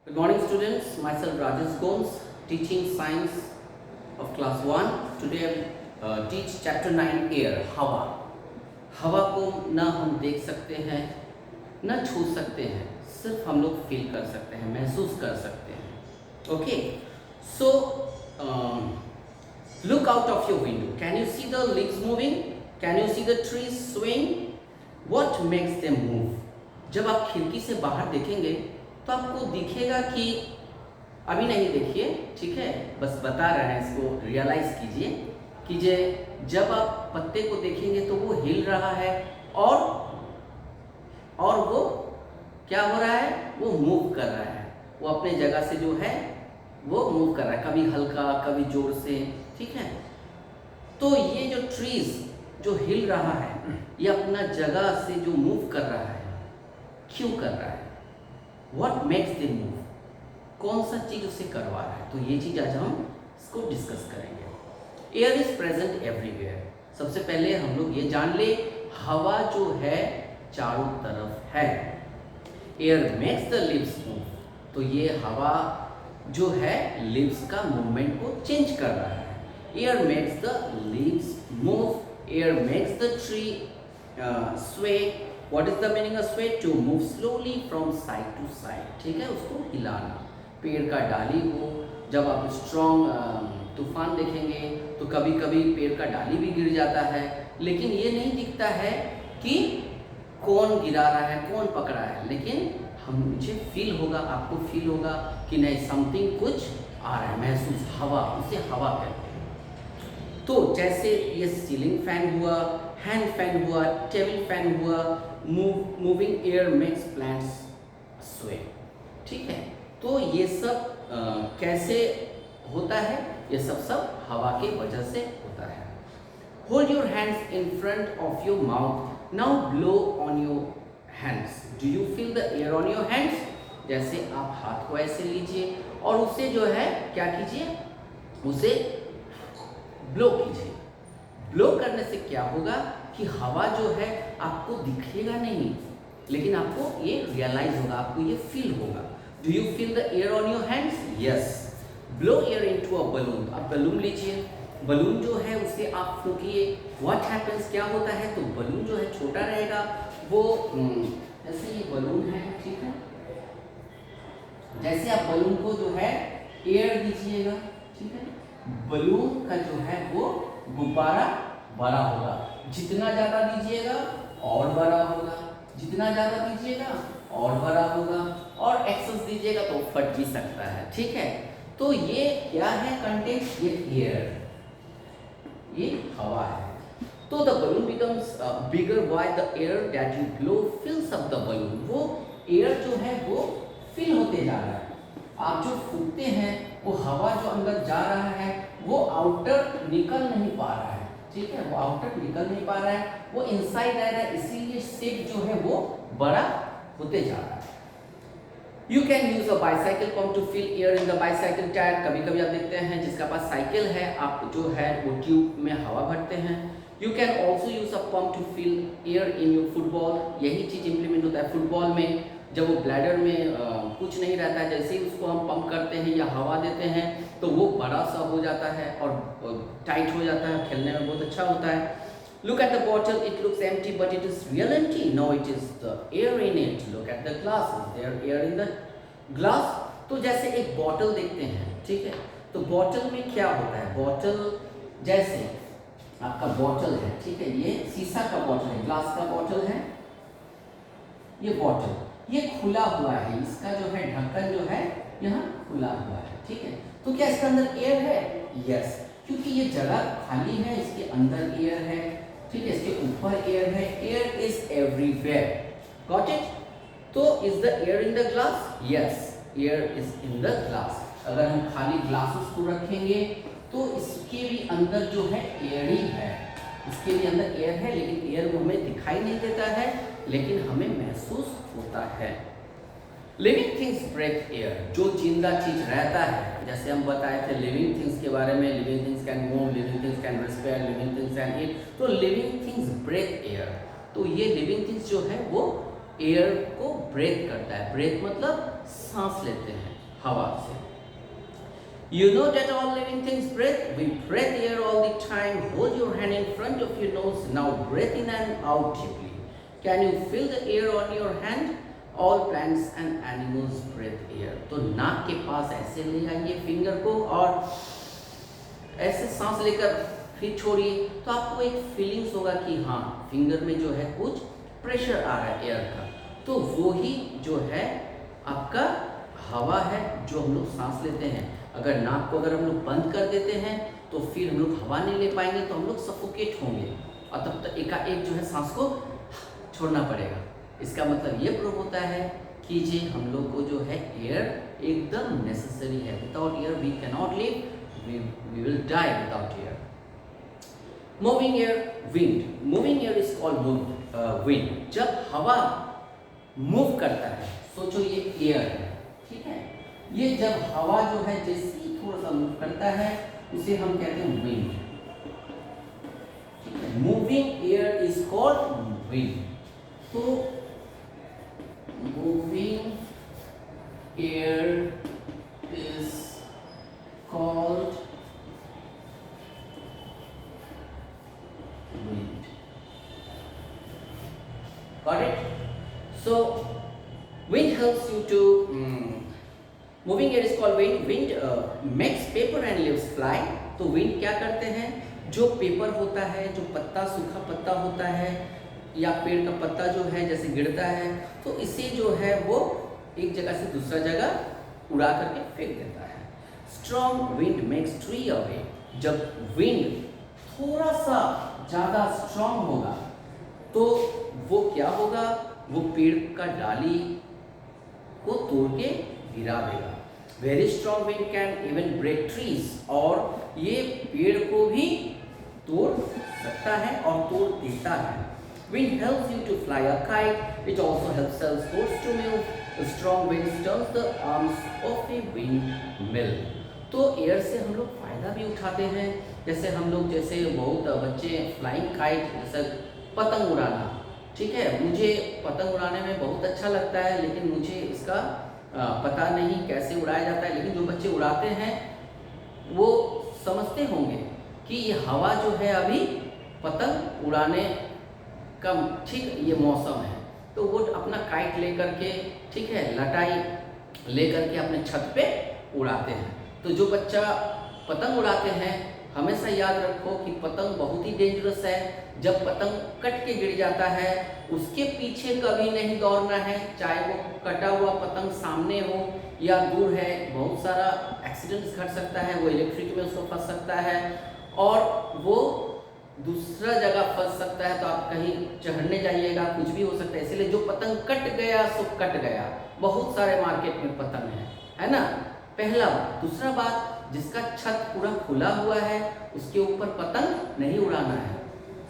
Good morning students, myself Rajesh Gomes, teaching science of class 1. Today I will teach chapter 9 air, हवा. हवा को ना हम देख सकते हैं, ना छू सकते हैं, सिर्फ हम लोग फील कर सकते हैं, महसूस कर सकते हैं. Okay, so look out of your window. Can you see the leaves moving? Can you see the trees swaying? What makes them move? जब आप खिड़की से बाहर देखेंगे तो आपको दिखेगा कि अभी नहीं देखिए, ठीक है, बस बता रहे हैं, इसको रियलाइज कीजिए. जब आप पत्ते को देखेंगे तो वो हिल रहा है और वो क्या हो रहा है, वो मूव कर रहा है, वो अपने जगह से जो है वो मूव कर रहा है, कभी हल्का कभी जोर से, ठीक है. तो ये जो ट्रीज जो हिल रहा है, ये अपना जगह से जो मूव कर रहा है, क्यों कर रहा है? What makes them move? कौन सा चीज उसे करवा रहा है? तो ये चीज आज हम इसको डिस्कस करेंगे. Air is present everywhere. सबसे पहले हम लोग ये जान ले, हवा जो है चारों तरफ है. Air makes the leaves move. तो ये हवा जो है लीव्स का मूवमेंट को चेंज कर रहा है. Air makes the leaves move. Air makes the tree sway. What is the meaning of sway? To move slowly from side to side. ठीक है, उसको हिलाना. पेड़ का डाली को जब आप स्ट्रॉन्ग तूफान देखेंगे तो कभी कभी पेड़ का डाली भी गिर जाता है, लेकिन ये नहीं दिखता है कि कौन गिरा रहा है, कौन पकड़ा है, लेकिन मुझे फील होगा, आपको फील होगा कि नहीं, समथिंग कुछ आ रहा है, महसूस, हवा, उसे हवा कहते हैं. तो जैसे ये सीलिंग फैन हुआ, हैंड फैन हुआ, टेबल फैन हुआ, मूविंग एयर मेक्स प्लांट्स स्वे. ठीक है, तो ये सब कैसे होता है? ये सब हवा के वजह से होता है. Hold your hands in front of your mouth. Now blow on your hands. Do you feel the air on your hands? जैसे आप हाथ को ऐसे लीजिए और उसे जो है क्या कीजिए, उसे ब्लो कीजिए. ब्लो करने से क्या होगा कि हवा जो है आपको दिखेगा नहीं, लेकिन आपको ये रियलाइज होगा, आपको ये फील होगा. Do you feel the air on your hands? Yes. Blow air into a balloon. आप बलून लीजिए, बलून जो है उसे आप फूंकिए. व्हाट हैपेंस, क्या होता है? तो बलून जो है छोटा रहेगा, वो जैसे ये बलून है, ठीक है, जैसे आप बलून को जो है एयर दीजिएगा, ठीक है, बलून का जो है वो गुब्बारा बड़ा होगा. जितना ज़्यादा दीजिएगा और बड़ा होगा, जितना ज़्यादा दीजिएगा और बड़ा होगा, और एक्सेस दीजिएगा तो फट भी सकता है. ठीक है, तो ये क्या है कंटेंट? ये एयर, ये हवा है. तो the balloon becomes bigger by the air that you blow फिल्स up the balloon. वो एयर जो है वो फिल होते जा रहा है. आप जो फूकते हैं वो हवा जो अंदर जा रहा है वो आउटर निकल नहीं पा रहा है. ठीक है, वो आउटर निकल नहीं पा रहा है, वो इनसाइड रह रहा है, इसीलिए शेप जो है वो बड़ा होते जा रहा है. You can use a bicycle pump to fill air in the bicycle tyre. कभी कभी आप देखते हैं जिसका पास साइकिल है, आप जो है वो ट्यूब में हवा भरते हैं. You can also use a pump to fill air in your football. यही चीज इंप्लीमेंट होता है फुटबॉल में. जब वो ब्लैडर में कुछ नहीं रहता है, जैसे ही उसको हम पंप करते हैं या हवा देते हैं तो वो बड़ा सा हो जाता है और टाइट हो जाता है, खेलने में बहुत अच्छा होता है. Look at the bottle, it looks empty but it is real empty. No, it is the air in it. Look at the glass, is there air in the glass. तो जैसे एक बॉटल देखते हैं, ठीक है, तो बॉटल में क्या होता है? बॉटल जैसे आपका बॉटल है, ठीक है, ये शीशा का बॉटल है, ग्लास का बॉटल है, ये बॉटल ये खुला हुआ है, इसका जो है ढक्कन जो है यहाँ खुला हुआ है. ठीक है, तो क्या इसके अंदर एयर है? यस, क्योंकि ये जगह खाली है, इसके अंदर एयर है. ठीक है, इसके ऊपर एयर है. Air is everywhere. Got it? तो is the air in the glass? Yes, air is in the glass. अगर हम खाली ग्लासेस को रखेंगे तो इसके भी अंदर जो है एयर ही है, इसके भी अंदर एयर है, लेकिन एयर हमें दिखाई नहीं देता है, लेकिन हमें महसूस होता है. Living things breath air. जो जिंदा चीज रहता है, जैसे हम बताए थे लिविंग थिंग्स के बारे में, living things can move, living things can respire, living things can eat. तो लिविंग थिंग्स ब्रेथ एयर. तो ये लिविंग थिंग्स जो है वो एयर को ब्रेथ करता है. ब्रेथ मतलब सांस लेते हैं हवा से। You know that all living things breathe. We breathe air all the time. Hold your hand in front of your nose. Now breathe in and out deeply. Can you feel the air on your hand? All plants and animals breathe air. तो नाक के पास ऐसे ले आइए finger को और ऐसे सांस लेकर फिर छोड़िए, तो आपको एक फीलिंग्स होगा कि हाँ फिंगर में जो है कुछ प्रेशर आ रहा है एयर का। तो वो ही जो है आपका हवा है जो हम लोग सांस लेते हैं। अगर नाक को अगर हम लोग बंद कर देते हैं तो फिर हम लोग हवा नहीं ले पाएंगे, तो हम लोग सफोकेट होंगे और तब तक एकाएक जो है सांस को छोड़ना पड़ेगा। इसका मतलब ये प्रूव होता है कि जी हम लोग को जो है एयर एकदम नेसेसरी है। Without air we can not live, we will die without air. Moving air, wind. Moving air is called wind. जब हवा मूव करता है, सोचो ये एयर है, ठीक है, ये जब हवा जो है जैसे ही थोड़ा सा मूव करता है उसे हम कहते हैं wind. Moving air is called wind. तो moving air is called wind. Got it? So wind helps you to moving air is called wind. Wind makes paper and leaves fly. तो wind क्या करते हैं, जो पेपर होता है, जो पत्ता सूखा पत्ता होता है या पेड़ का पत्ता जो है जैसे गिरता है, तो इसे जो है वो एक जगह से दूसरा जगह उड़ा करके फेंक देता है। Strong wind makes tree away. जब wind थोड़ा सा ज़्यादा स्ट्रॉन्ग होगा तो वो क्या होगा, वो पेड़ का डाली को तोड़ के गिरा देगा। Very strong wind can even break trees. और ये पेड़ को भी तोड़ सकता है और तोड़ देता है। Wind helps you to fly a kite, which also helps sails to move. Strong wind turns the arms of a windmill. तो एयर से हम लोग फ़ायदा भी उठाते हैं। जैसे हम लोग जैसे बहुत बच्चे फ्लाइंग काइट जैसे पतंग उड़ाना, ठीक है, मुझे पतंग उड़ाने में बहुत अच्छा लगता है, लेकिन मुझे इसका पता नहीं कैसे उड़ाया जाता है। लेकिन जो बच्चे उड़ाते हैं वो समझते होंगे कि ये हवा जो है अभी पतंग उड़ाने का ठीक ये मौसम है, तो वो अपना काइट लेकर के, ठीक है, लटाई लेकर के अपने छत पे उड़ाते हैं। तो जो बच्चा पतंग उड़ाते हैं हमेशा याद रखो कि पतंग बहुत ही डेंजरस है। जब पतंग कट के गिर जाता है उसके पीछे कभी नहीं दौड़ना है, चाहे वो कटा हुआ पतंग सामने हो या दूर है। बहुत सारा एक्सीडेंट्स घट सकता है, वो इलेक्ट्रिक में उसको फंस सकता है और वो दूसरा जगह फंस सकता है, तो आप कहीं चढ़ने जाइएगा, कुछ भी हो सकता है। इसलिए जो पतंग कट गया सो कट गया। बहुत सारे मार्केट में पतंग है ना, पहला बात। दूसरा बात, जिसका छत पूरा खुला हुआ है उसके ऊपर पतंग नहीं उड़ाना है,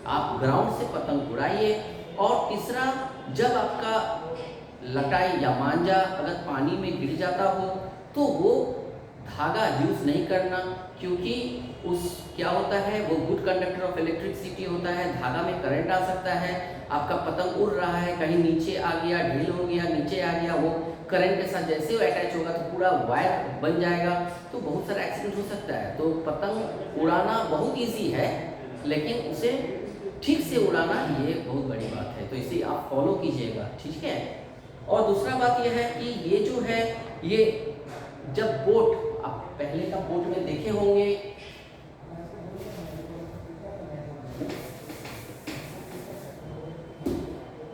आप ग्राउंड से पतंग उड़ाइए। और तीसरा, जब आपका लटाई या मांझा अगर पानी में गिर जाता हो तो वो धागा यूज़ नहीं करना, क्योंकि उस क्या होता है, वो गुड कंडक्टर ऑफ इलेक्ट्रिसिटी होता है। धागा में करंट आ सकता है, आपका पतंग उड़ रहा है, कहीं नीचे आ गया, ढील हो गया, नीचे आ गया, वो करंट के साथ जैसे वो अटैच होगा तो पूरा वायर बन जाएगा, तो बहुत सारा एक्सीडेंट हो सकता है। तो पतंग उड़ाना बहुत ईजी है, लेकिन उसे ठीक से उड़ाना ये बहुत बड़ी बात है। तो इसे आप फॉलो कीजिएगा, ठीक है। और दूसरा बात यह है कि ये जो है, ये जब बोट, आप पहले का बोट में देखे होंगे,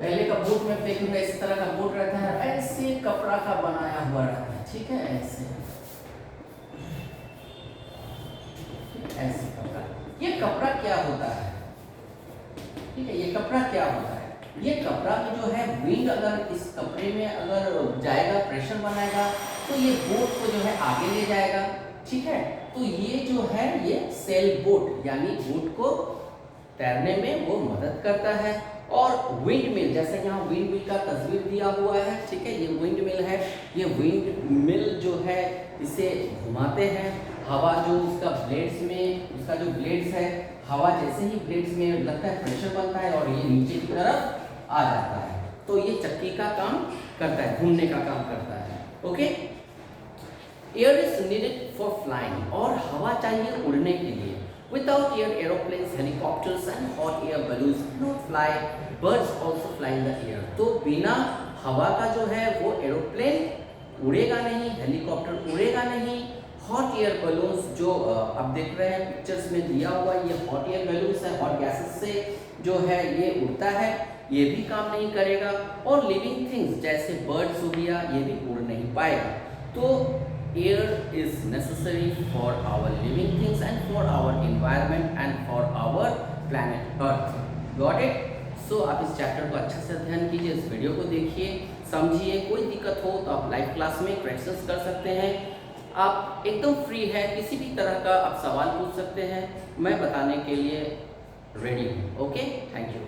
पहले का बोट में देखेंगे इस तरह का बोट रहता है, ऐसे कपड़ा का बनाया हुआ रहता है, ठीक है, ऐसे कपड़ा। ये कपड़ा क्या होता है, ठीक है, ये कपड़ा क्या होता है, ये कपड़ा में जो है विंड अगर इस कपड़े में अगर जाएगा, प्रेशर बनाएगा, तो ये बोट को जो है आगे ले जाएगा, ठीक है। तो ये जो है ये सेल बोट यानी बोट को तैरने में वो मदद करता है। और विंड मिल, जैसे यहाँ विंड मिल का तस्वीर दिया हुआ है, ठीक है, ये विंड मिल है। ये विंड मिल जो है इसे घुमाते हैं, हवा जो उसका ब्लेड्स में, उसका जो ब्लेड्स है, हवा जैसे ही ब्लेड्स में लगता है प्रेशर बनता है और ये नीचे की तरफ आ जाता है। तो ये चक्की का काम करता है, घूमने का काम करता है। Okay. Air is needed for flying, और हवा चाहिए उड़ने के लिए। Without air, aeroplanes, helicopters and hot air balloons cannot fly. Birds also fly in the air. तो बिना हवा का जो है वो एरोप्लेन उड़ेगा नहीं, हेलीकॉप्टर उड़ेगा नहीं। हॉट एयर बलून्स जो आप देख रहे हैं पिक्चर्स में दिया हुआ, ये हॉट एयर बलून्स है, हॉट गैसेस से जो है ये उड़ता है, ये भी काम नहीं करेगा। और लिविंग थिंग्स जैसे बर्ड्स हो गया, ये भी उड़ नहीं पाएगा। तो air is necessary for our living things and for our environment and for our planet earth. Got it? So आप इस चैप्टर को अच्छे से अध्ययन कीजिए, इस वीडियो को देखिए, समझिए। कोई दिक्कत हो तो आप लाइव क्लास में क्वेश्चंस कर सकते हैं। आप एकदम फ्री है, किसी भी तरह का आप सवाल पूछ सकते हैं, मैं बताने के लिए रेडी हूँ। Okay, thank you.